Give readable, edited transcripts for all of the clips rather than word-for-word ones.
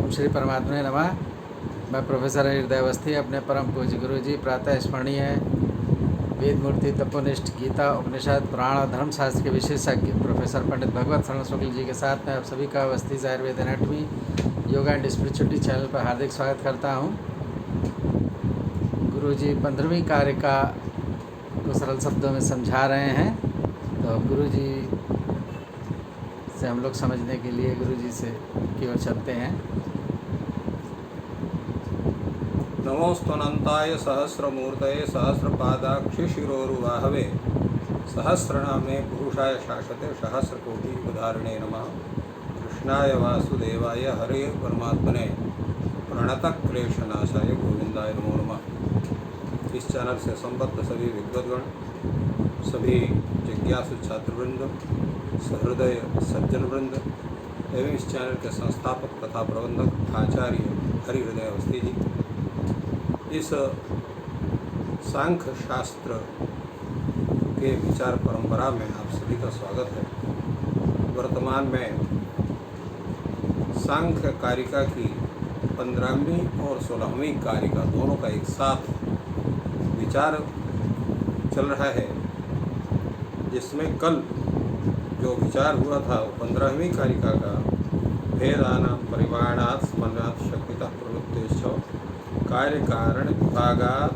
ओम श्री परमात्मा नमः। मैं प्रोफेसर हृदय अवस्थी अपने परम पूज्य गुरु जी प्रातः स्मरणीय वेद मूर्ति तपोनिष्ठ गीता उपनिषद पुराण और धर्मशास्त्र के विशेषज्ञ प्रोफेसर पंडित भगवत शरण शुक्ल जी के साथ में आप सभी का Awasthi Ayurveda anatomy yoga and spirituality channel पर हार्दिक स्वागत करता हूँ। गुरु जी 15वीं कारिका को सरल शब्दों में समझा रहे हैं, तो गुरु जी से हम लोग समझने के लिए गुरु जी से की ओर चलते हैं। नमोस्तनंताय सहस्रमूर्तये सहस्रपादाक्षि शिरोरुबाहवे सहस्रनामे पुरुषाय शाश्वते सहस्रकोटि उदाहरणे नमः। कृष्णाय वासुदेवाय हरे परमात्मने प्रणतक्लेशनाशाय गोविंदाय नमो नमः। इस चैनल से संबद्ध सभी विद्वद्गण, सभी जिज्ञासु छात्रवृंद, सहृदय सज्जनवृंद एवं इस चैनल के संस्थापक तथा प्रबंधक आचार्य हरिहृदय अवस्थी जी, इस सांख्य शास्त्र के विचार परंपरा में आप सभी का स्वागत है। वर्तमान में सांख्य कारिका की 15वीं और 16वीं कारिका दोनों का एक साथ विचार चल रहा है, जिसमें कल जो विचार हुआ था वो 15वीं कारिका का भेदानां परिमाणात् स्मरणात् शक्तितः प्रवृत्तेश्च कार्य कारण विभागात्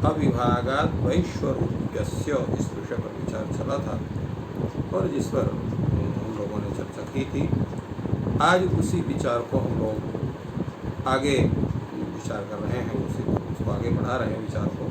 अविभागात् वैश्वरूप्यस्य इस विषय पर विचार चला था और जिस पर हम लोगों ने चर्चा की थी। आज उसी विचार को हम लोग आगे विचार कर रहे हैं, उसको आगे बढ़ा रहे हैं विचार को।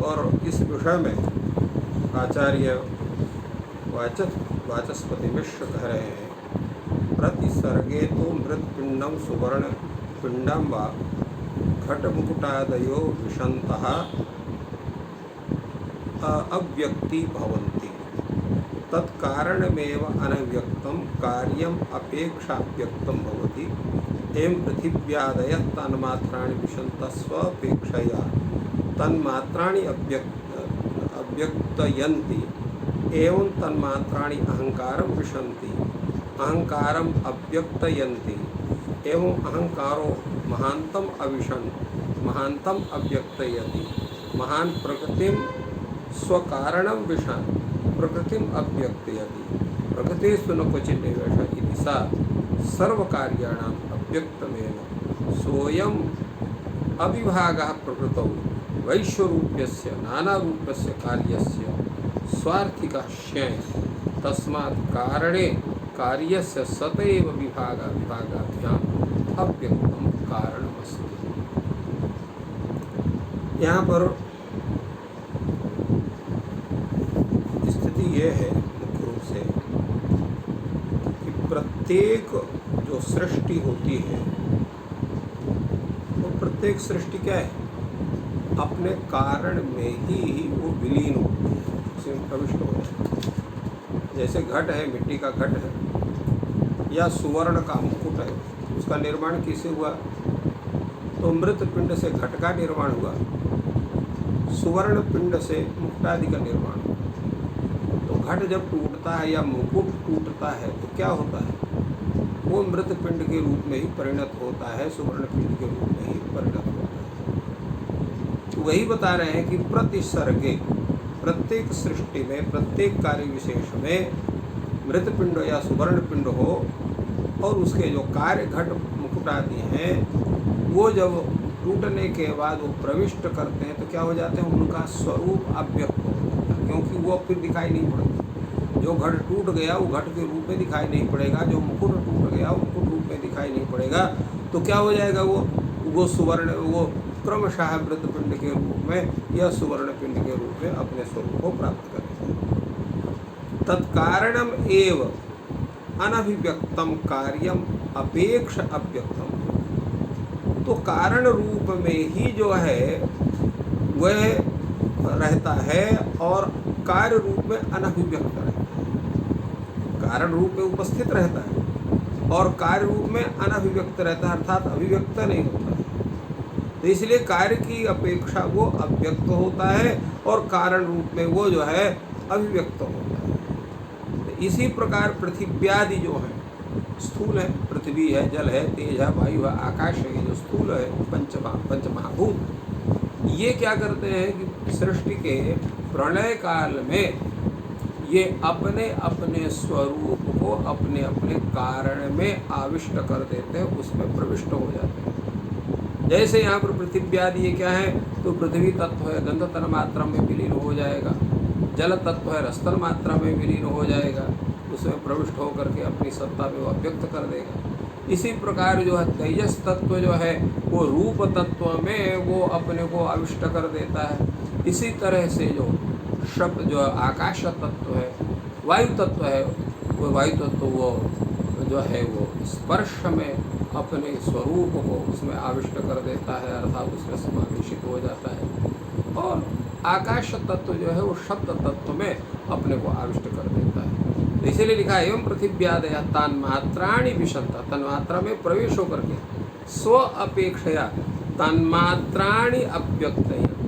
और इस विषय में आचार्य वाचस्पति मिश्र कह रहे हैं, प्रतिसर्गे तो मृत्पिंडम सुवर्ण पिंडम वा घटमुकुटादयो विशन्तः अव्यक्ति भवन्ति तत्कारणमेव अनव्यक्तं कार्यम् अपेक्षाव्यक्तं भवति। एवं पृथिव्यादयः तन्मात्राणि विशन्तः स्वापेक्षया तन्मात्राणि अव्यक्तयन्ति। एवं तन्मात्राणि अहंकारं विशन्ति, अहंकारम् अव्यक्तयन्ति। एवं अहंकारो महान्तम् अविशन्, महान्तम् अव्यक्तयति। महान् प्रकृतिं स्वकारणं विशन्, प्रकृतिम् अव्यक्तयति। प्रकृतेषु न क्वचित् निवेश इति सा सर्वकार्याणाम् अव्यक्तमेव सोऽयम् अविभागः प्रकृतौ वैश्वरूप्यस्य नानारूपस्य कार्यस्य स्वार्थिकः स्यात्। तस्मात् कारणे कार्यस्य सतैव विभागाभ्याम् अव्यक्तं कारणमस्ति। यहाँ पर स्थिति ये है मुख्य रूप से कि प्रत्येक जो सृष्टि होती है वो प्रत्येक सृष्टि क्या है, अपने कारण में ही वो विलीन होती है, उसमें प्रविष्ट हो जाती है। जैसे घट है, मिट्टी का घट है या सुवर्ण का मुकुट है, उसका निर्माण किससे हुआ? तो मृत पिंड से घट का निर्माण हुआ, सुवर्ण पिंड से मुकुटादि का निर्माण हुआ। तो घट जब टूटता है या मुकुट टूटता है तो क्या होता है? वो मृत पिंड के रूप में ही परिणत होता है, सुवर्ण पिंड के रूप में ही परिणत होता है। तो वही बता रहे हैं कि प्रतिसर्गे, प्रत्येक सृष्टि में, प्रत्येक कार्य विशेष में मृत पिंड या सुवर्ण पिंड हो और उसके जो कार्य घट मुकुट आदि हैं वो जब टूटने के बाद वो प्रविष्ट करते हैं तो क्या हो जाते हैं? उनका स्वरूप अव्यक्त हो जाता है, क्योंकि वो फिर दिखाई नहीं पड़ेगा। जो घट टूट गया वो घट के रूप में दिखाई नहीं पड़ेगा, जो मुकुट टूट गया वो मुकुट रूप में दिखाई नहीं पड़ेगा। तो क्या हो जाएगा? वो सुवर्ण, वो क्रमशः मृत पिंड के रूप में या सुवर्ण पिंड के रूप में अपने स्वरूप को प्राप्त करेगा। तत्कारणम एव अनभिव्यक्तम कार्यम अपेक्ष अव्यक्तम। तो कारण रूप में ही जो है वह रहता है और कार्य रूप में अनभिव्यक्त रहता है। कारण रूप में उपस्थित रहता है और कार्य रूप में अनभिव्यक्त रहता है, अर्थात अभिव्यक्त नहीं होता है। तो इसलिए कार्य की अपेक्षा वो अव्यक्त होता है और कारण रूप में वो जो है अभिव्यक्त होता है। तो इसी प्रकार पृथिव्यादि जो है, स्थूल है, पृथ्वी है, जल है, तेज है, वायु है, आकाश है, ये जो स्थूल है पंचमहाभूत, ये क्या करते हैं कि सृष्टि के प्रलय काल में ये अपने अपने स्वरूप को अपने अपने कारण में आविष्ट कर देते हैं, उसमें प्रविष्ट हो जाते हैं। जैसे यहाँ पर पृथ्वी आदि ये क्या है, तो पृथ्वी तत्व है गंध तन मात्रा में विलीन हो जाएगा, जल तत्व है रस तन मात्रा में विलीन हो जाएगा, उसमें प्रविष्ट होकर के अपनी सत्ता में वो व्यक्त कर देगा। इसी प्रकार जो है तेजस तत्व जो है वो रूप तत्व में वो अपने को आविष्ट कर देता है। इसी तरह से जो शब्द जो आकाश तत्व है, वायु तत्व है, वो वायु तत्व वो जो है वो स्पर्श में अपने स्वरूप को उसमें आविष्ट कर देता है, अर्थात उसमें समावेशित हो जाता है। और आकाश तत्व जो है वो शब्द तत्व में अपने को आविष्ट कर देता है। तो इसीलिए लिखा है एवं पृथिव्यादय तन्मात्राणि विशंता, तन्मात्रा में प्रवेश होकर के स्व अपेक्षया तन्मात्राणि अव्यक्तयन्ति।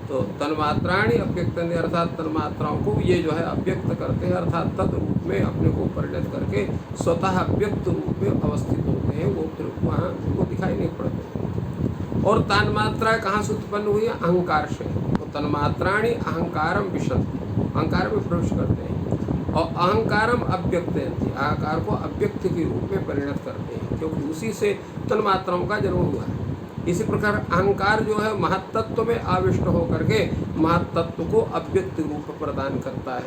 तो तन्मात्राणि अव्यक्तयन्ति अर्थात तन्मात्राओं को ये जो है अव्यक्त करते हैं, अर्थात तद रूप में अपने को परिणत करके स्वतः व्यक्त रूप में अवस्थित होते हैं, वो फिर वहाँ उनको दिखाई नहीं पड़ते। और तन्मात्रा कहाँ से उत्पन्न हुई है? अहंकार से। तो तन्मात्राणि अहंकारम विशंति, अहंकार में प्रवेश करते हैं और अहंकारम अव्यक्तयन्ति, अहंकार को अव्यक्त के रूप में परिणत करते हैं, क्योंकि उसी से तन्मात्राओं का जन्म हुआ है। इसी प्रकार अहंकार जो है महत्तत्व में आविष्ट होकर के महत्तत्व को अव्यक्त रूप प्रदान करता है।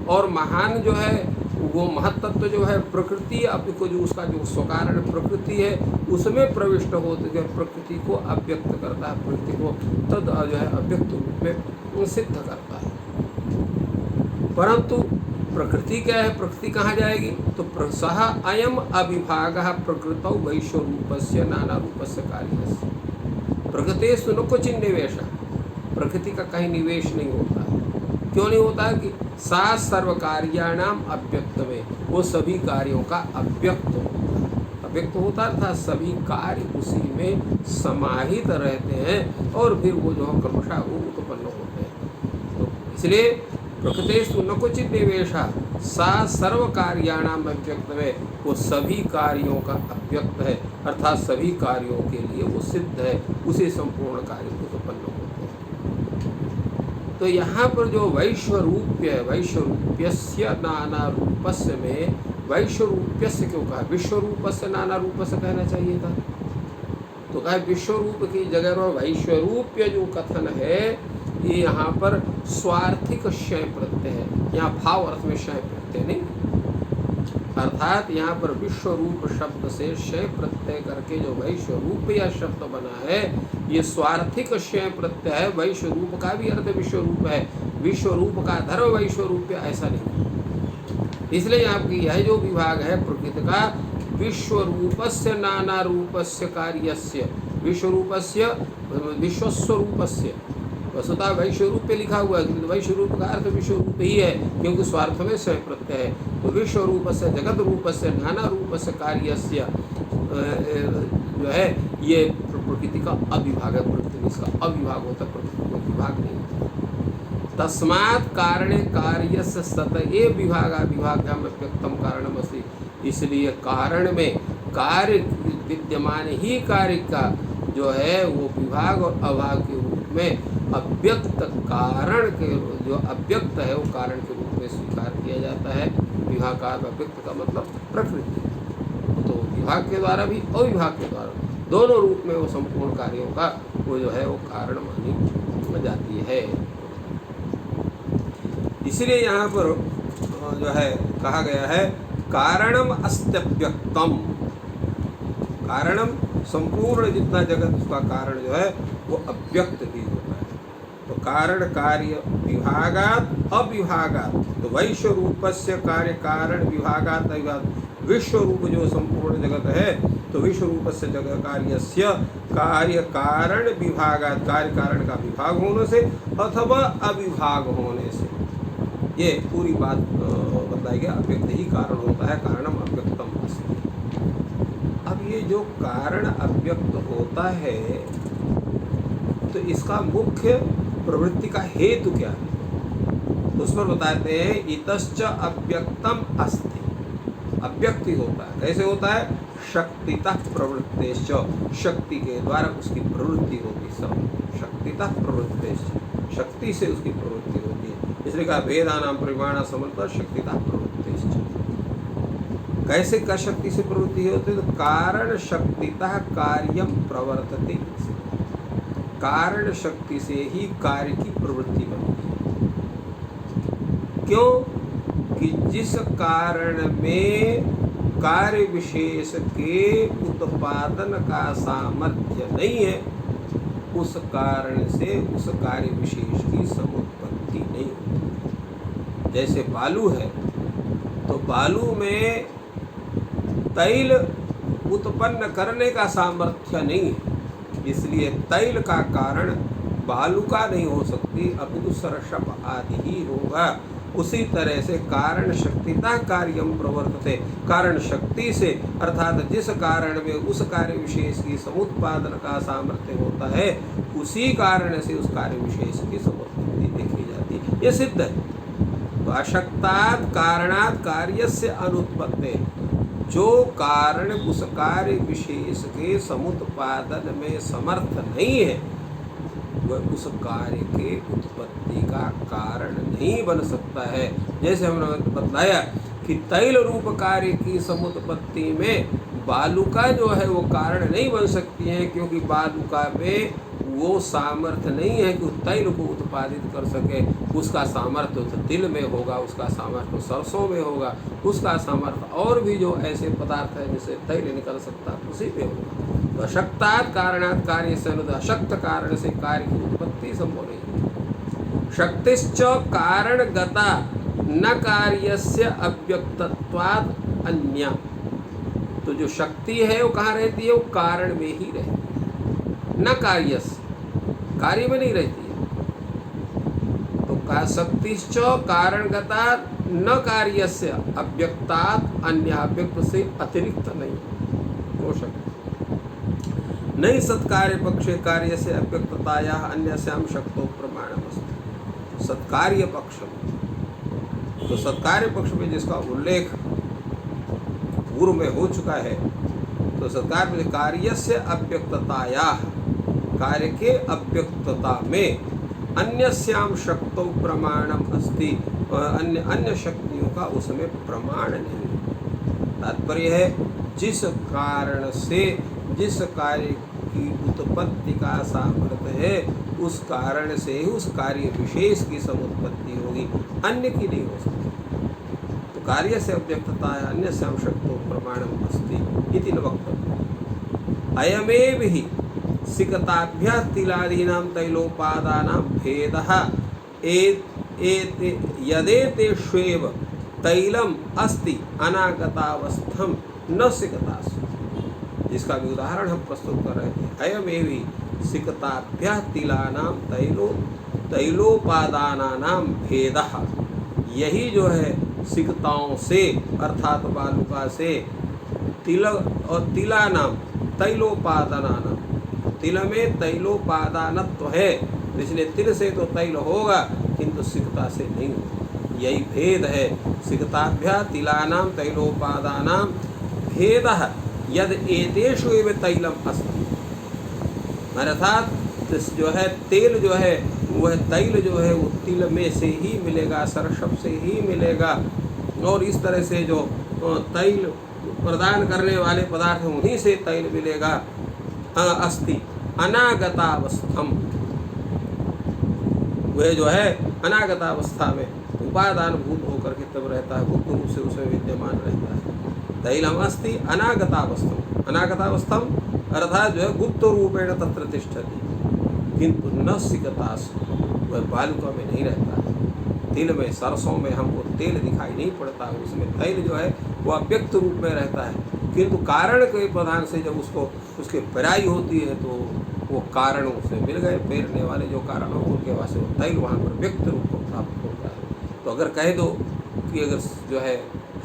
और महान जो है वो महत्तत्व जो है प्रकृति को जो उसका जो स्वकारण प्रकृति है उसमें प्रविष्ट होते हुए प्रकृति को अव्यक्त करता है, प्रकृति को तद जो है अव्यक्त रूप में सिद्ध करता है। परंतु प्रकृति क्या है? प्रकृति कहाँ जाएगी? तो सह अयम अविभागः प्रकृतौ वैश्वरूपस्य नानारूपस्य कार्यस्य। प्रकृतेषु न क्वचित् निवेशः, प्रकृति का कहीं निवेश नहीं होता है। क्यों नहीं होता है? कि सा सर्वकार्याणाम अव्यक्त में, वो सभी कार्यों का अव्यक्त होता है। अव्यक्त होता अर्थात सभी कार्य उसी में समाहित रहते हैं और फिर वो जो है क्रमशः वो उत्पन्न होते हैं। तो इसलिए प्रकृतेषु न क्वचित् निवेशः सा सर्व कार्याणाम अव्यक्त में, वो सभी कार्यों का अव्यक्त है, अर्थात सभी कार्यों के लिए वो सिद्ध है, उसे संपूर्ण कार्य उत्पन्न होते हैं। तो यहाँ पर जो वैश्वरूप्य है, वैश्वरूप्यस्य नाना रूपस्य में वैश्वरूप्यस्य क्यों कहा? विश्वरूपस्य नाना रूपस्य कहना चाहिए था। तो कहा विश्वरूप की जगह पर वैश्वरूप्य जो कथन है ये यहाँ पर स्वार्थिक शय प्रत्यय है, यहाँ भाव अर्थ में शय प्रत्यय नहीं, अर्थात यहाँ पर विश्वरूप शब्द से शय प्रत्यय करके जो वैश्वरूप या शब्द बना है ये स्वार्थिक शय प्रत्यय है। वैश्वरूप का भी अर्थ विश्वरूप है, विश्वरूप का धर्म वैश्वरूप ऐसा नहीं। इसलिए यहाँ की यह जो विभाग है प्रकृति का, विश्वरूपस्य नाना रूपस्य कार्यस्य, विश्वरूपस्य विश्वस्वरूपस्य, वस्तुतः वैश्वरूप पे लिखा हुआ है किंतु वैश्वरूप का अर्थ विश्वरूप ही है, क्योंकि स्वार्थ में स्वयं प्रत्यय है। तो विश्वरूप से जगत रूप से नाना रूप से कार्यस्य जो है ये प्रकृति का अविभाग है, प्रकृति इसका अविभाग होता है, प्रकृति का विभाग नहीं होता। तस्मात् कारणे कार्यस्य सत एव विभागा विभागाम व्यक्तम कारणमस्ति, इसलिए कारण में कार्य विद्यमान ही कार्य का जो है वो विभाग और अभाव के रूप में अव्यक्त कारण के जो अव्यक्त है वो कारण के रूप में स्वीकार किया जाता है। विभाग का अव्यक्त का मतलब प्रकृति, तो विभाग के द्वारा भी अविभाग के द्वारा दोनों रूप में वो संपूर्ण कार्यों का वो जो है वो कारण मानी जाती है। इसलिए यहाँ पर जो है कहा गया है कारणम अस्त्यव्यक्तम, कारणम संपूर्ण जितना जगत उसका कारण जो है वो अव्यक्त भी होता है। तो कारण कार्य विभागात अविभागात, तो वैश्व रूपस्य कार्य कारण विभागात अविभागात, विश्व रूप जो संपूर्ण जगत है तो विश्व रूपस्य जगत कार्यस्य कार्य कारण विभागात, कार्य कारण का विभाग होने से अथवा अविभाग होने से, ये पूरी बात बताई गई। अव्यक्त ही कारण होता है, कारणम अव्यक्तम अस्ति। अब ये जो कारण अव्यक्त होता है तो इसका मुख्य प्रवृत्ति का हेतु क्या है? उस पर बताते हैं इतश्च अव्यक्तम अस्ति, अव्यक्ति होता है। कैसे होता है? शक्तितः प्रवृत्तेश्च, शक्ति के द्वारा उसकी प्रवृत्ति होती। सब शक्तितः प्रवृत्तेश्च, शक्ति से उसकी प्रवृत्ति होती है। इसलिए कहा वेदानाम परिमाणा समर्थ शक्तितः प्रवृत्तेश्च। कैसे का शक्ति से प्रवृत्ति होती है? तो कारण शक्तितः कार्यम प्रवर्तते, कारण शक्ति से ही कार्य की प्रवृत्ति बनती है। क्यों? कि जिस कारण में कार्य विशेष के उत्पादन का सामर्थ्य नहीं है, उस कारण से उस कार्य विशेष की समुत्पत्ति नहीं होती। जैसे बालू है, तो बालू में तैल उत्पन्न करने का सामर्थ्य नहीं है, इसलिए तैल का कारण बालू का नहीं हो सकती, अपितु सरसप आदि ही होगा। उसी तरह से कारण शक्तिता कार्यम प्रवर्तते, कारण शक्ति से अर्थात जिस कारण में उस कार्य विशेष की समुत्पादन का सामर्थ्य होता है, उसी कारण से उस कार्य विशेष की समुत्पत्ति देखी जाती है। ये सिद्ध है। तो अशक्तात् कारणात् कार्यस्य अनुत्पत्ति, जो कारण उस कार्य विशेष के समुत्पादन में समर्थ नहीं है, वह उस कार्य के उत्पत्ति का कारण नहीं बन सकता है। जैसे हमने बताया कि तैल रूप कार्य की समुत्पत्ति में बालुका जो है वो कारण नहीं बन सकती है, क्योंकि बालुका में वो सामर्थ्य नहीं है कि तैल को उत्पादित कर सके। उसका सामर्थ्य तो तिल में होगा, उसका सामर्थ्य सरसों में होगा, उसका सामर्थ्य और भी जो ऐसे पदार्थ है जिससे तैल निकल सकता है उसी में होगा। तो अशक्तात् कारणात् कार्य से अशक्त कारण से कार्य की उत्पत्ति संभव नहीं। शक्तिश्च कारणगता न कार्यस्य अव्यक्तत्वात् अन्या, तो जो शक्ति है वो कहाँ रहती है? वो कारण में ही रहती है, न कार्यस्य, कार्य में नहीं रहती है। तो का शक्तिश्च कारणगता न कार्यस्य अव्यक्तात् अन्य, अव्यक्त से अतिरिक्त नहीं हो सकती। नहीं सत्कार्य पक्षे कार्य से अव्यक्तताया अन्यस्याम शक्तो प्रमाणमस्ति। सत्कार्य पक्ष में, तो सत्कार्य पक्ष में जिसका उल्लेख पूर्व में हो चुका है, तो सत्कार्य कार्य से अव्यक्तताया, कार्य के अव्यक्तता में अन्यस्याम शक्तो प्रमाणम अस्ति, अन्य शक्तियों का उसमें प्रमाण नहीं। तात्पर्य है जिस कारण से जिस कार्य की उत्पत्ति का सामर्थ्य है, उस कारण से ही उस कार्य विशेष की समुत्पत्ति होगी, अन्य की नहीं हो सकती। तो कार्य से अव्यक्तता अन्य शक्तो प्रमाणम अस्ति इति न वक्तव्यम्। अयमेव हि सिकताभ्यः तिलादीनां तैलोपादानां भेदः यदेतेष्वेव तैलम अस्ति अनागतावस्थं न सिकतासु। जिसका भी उदाहरण हम प्रस्तुत कर रहे थे। अयमेवि सिकताभ्यः तिलानां तैलोपादानानां भेदः, यही जो है सिकताओं से अर्थात बालुका से तिल और तिलानाम तैलोपादानानां, तिल में तैलोपादानत्व है, इसलिए तिल से तो तैल होगा किंतु सिकता से नहीं होगा। यही भेद है। सिकताभ्यः तिलानां तैलोपादानां भेदः यद एतेषु एव तैलम अस्ति, अर्थात जो है तेल जो है वह तैल जो है वो तिल में से ही मिलेगा, सरसप से ही मिलेगा, और इस तरह से जो तैल प्रदान करने वाले पदार्थ हैं उन्हीं से तैल मिलेगा। अस्ति अनागतावस्थम, वह जो है अनागतावस्था में उपादान भूत होकर के तब रहता है, गुप्त रूप से उसमें विद्यमान रहता है। तैलम अस्ति अनागतावस्थम, अनागतावस्थम अर्थात जो है गुप्त रूपेण तत्र तिष्ठति, किंतु न सिकतासु, वह बालुका में नहीं रहता है। तिल में सरसों में हमको तेल दिखाई नहीं पड़ता है, उसमें तैल जो है वो अव्यक्त रूप में रहता है, किंतु कारण के प्रधान से जब उसको उसके पेराई होती है तो वो कारण उसे मिल गए, पेरने वाले जो कारण हो उनके वास्ते वो तैल वहाँ पर व्यक्त रूप को प्राप्त होता है। तो अगर कह दो कि अगर जो है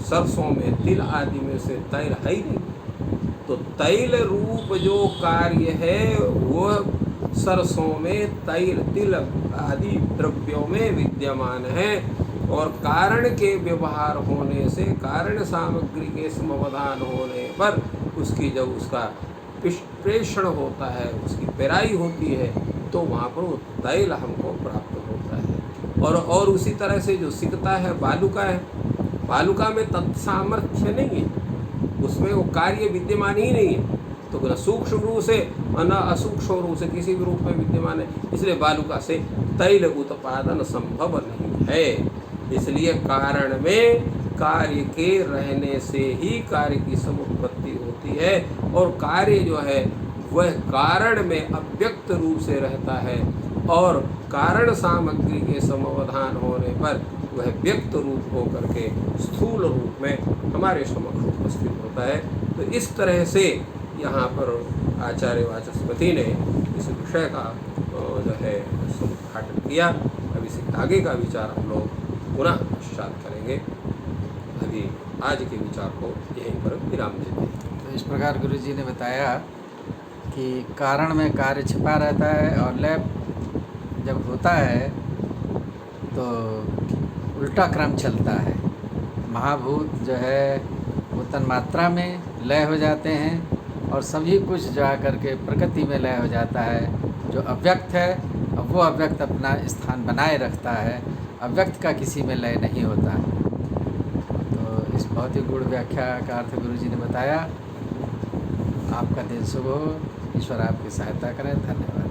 सरसों में तिल आदि में से तैल है ही नहीं, तो तैल रूप जो कार्य है वो सरसों में तैल तिल आदि द्रव्यों में विद्यमान है, और कारण के व्यवहार होने से, कारण सामग्री के समाधान होने पर उसकी जब उसका प्रेषण होता है, उसकी पेराई होती है, तो वहाँ पर वो तैल हमको प्राप्त होता है। और उसी तरह से जो सिकता है बालुका है, बालुका में तत्सामर्थ्य नहीं है, उसमें वो कार्य विद्यमान ही नहीं है, तो न सूक्ष्म रूप से और न असूक्ष्म रूप से किसी भी रूप में विद्यमान है, इसलिए बालुका से तैल उत्पादन संभव नहीं है। इसलिए कारण में कार्य के रहने से ही कार्य की समुत्पत्ति होती है, और कार्य जो है वह कारण में अव्यक्त रूप से रहता है, और कारण सामग्री के समाधान होने पर वह व्यक्त रूप होकर के स्थूल रूप में हमारे समक्ष उपस्थित होता है। तो इस तरह से यहाँ पर आचार्य वाचस्पति ने इस विषय का जो है समुद्घाटन किया। अब इसे आगे का विचार हम लोग पुनः पश्चात करेंगे। अभी आज के विचार को यहीं पर विराम देते हैं। तो इस प्रकार गुरु जी ने बताया कि कारण में कार्य छिपा रहता है, और लय जब होता है तो उल्टा क्रम चलता है। महाभूत जो है वो तन्मात्रा में लय हो जाते हैं, और सभी कुछ जा कर के प्रकृति में लय हो जाता है। जो अव्यक्त है, अब वो अव्यक्त अपना स्थान बनाए रखता है, अव्यक्त का किसी में लय नहीं होता। तो इस भौतिक गुण व्याख्या का अर्थ गुरु जी ने बताया। आपका दिन शुभ हो, ईश्वर आपकी सहायता करें। धन्यवाद।